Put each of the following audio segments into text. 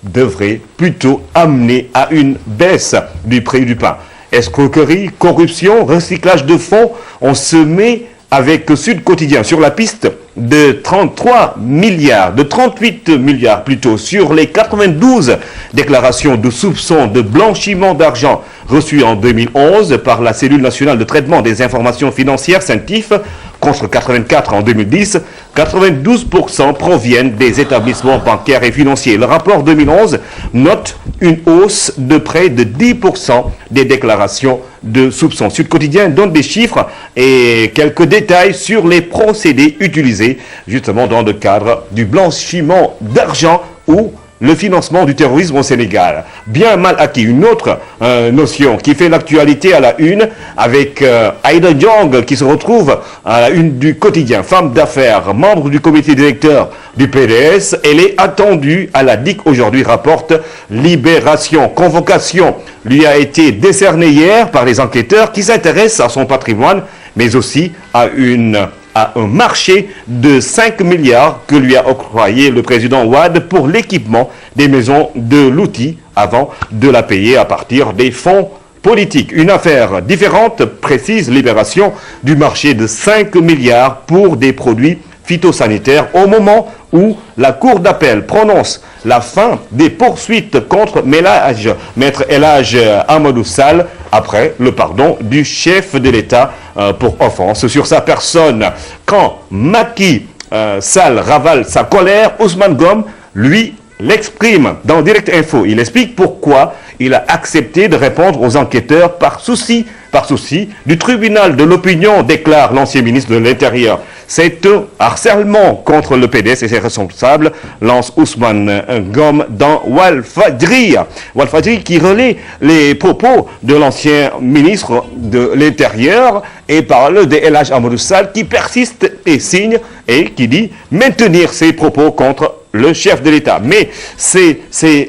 devrait plutôt amener à une baisse du prix du pain. Escroquerie, corruption, recyclage de fonds, on se met avec Sud Quotidien sur la piste de 33 milliards, de 38 milliards plutôt, sur les 92 déclarations de soupçons de blanchiment d'argent reçues en 2011 par la Cellule nationale de traitement des informations financières, CENTIF, contre 84 en 2010, 92% proviennent des établissements bancaires et financiers. Le rapport 2011 note une hausse de près de 10% des déclarations de soupçons. Sud Quotidien donne des chiffres et quelques détails sur les procédés utilisés justement dans le cadre du blanchiment d'argent ou le financement du terrorisme au Sénégal. Bien mal acquis. Une autre notion qui fait l'actualité à la une avec Aïda Diong qui se retrouve à la une du quotidien. Femme d'affaires, membre du comité directeur du PDS. Elle est attendue à la DIC aujourd'hui, rapporte Libération. Convocation lui a été décernée hier par les enquêteurs qui s'intéressent à son patrimoine, mais aussi à un marché de 5 milliards que lui a octroyé le président Wade pour l'équipement des maisons de l'outil avant de la payer à partir des fonds politiques. Une affaire différente, précise Libération, du marché de 5 milliards pour des produits phytosanitaires au moment où la Cour d'appel prononce la fin des poursuites contre Maître El Hadj Amadou Sall après le pardon du chef de l'État pour offense sur sa personne. Quand Macky Sall ravale sa colère, Ousmane Ngom, lui, l'exprime dans Direct Info. Il explique pourquoi il a accepté de répondre aux enquêteurs par souci du tribunal de l'opinion, déclare l'ancien ministre de l'Intérieur. C'est un harcèlement contre le PDS et ses responsables, lance Ousmane Ngom dans Walfadjri. Walfadjri qui relaie les propos de l'ancien ministre de l'Intérieur et parle de El Hadj Amadou Sall qui persiste et signe et qui dit maintenir ses propos contre le chef de l'État. Mais c'est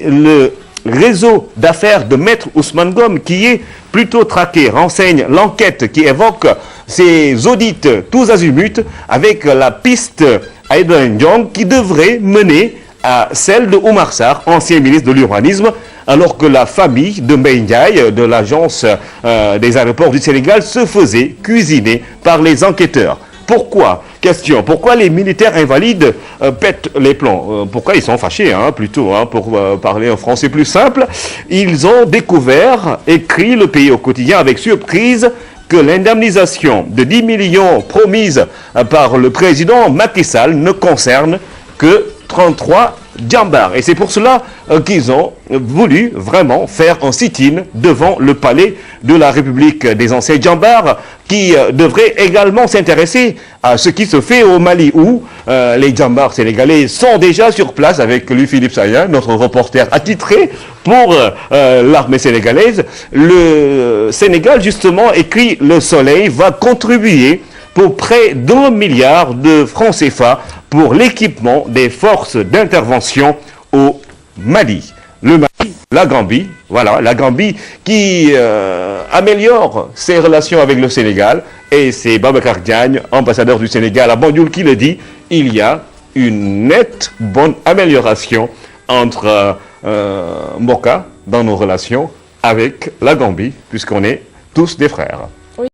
le réseau d'affaires de Maître Ousmane Ngom qui est plutôt traqué, renseigne l'enquête qui évoque ces audits tous azimuts avec la piste Aïda Diong qui devrait mener à celle de Oumar Sarr, ancien ministre de l'Urbanisme, alors que la famille de Mbaye Ndiaye de l'agence des aéroports du Sénégal se faisait cuisiner par les enquêteurs. Pourquoi? Question. Pourquoi les militaires invalides pètent les plombs? Pourquoi ils sont fâchés, plutôt, pour parler en français plus simple? Ils ont découvert, écrit Le Pays au quotidien avec surprise, que l'indemnisation de 10 millions promise par le président Macky Sall ne concerne que 33 djambars. Et c'est pour cela qu'ils ont voulu vraiment faire un sit-in devant le palais de la République des anciens djambars qui devrait également s'intéresser à ce qui se fait au Mali où les djambars sénégalais sont déjà sur place avec lui Philippe Sayen, notre reporter attitré pour l'armée sénégalaise. Le Sénégal justement, écrit Le Soleil, va contribuer pour près d'1 milliard de francs CFA pour l'équipement des forces d'intervention au Mali. Le Mali, la Gambie, voilà, la Gambie qui améliore ses relations avec le Sénégal. Et c'est Babacar Diagne, ambassadeur du Sénégal à Banjul, qui le dit, il y a une nette bonne amélioration entre Mboka dans nos relations avec la Gambie, puisqu'on est tous des frères.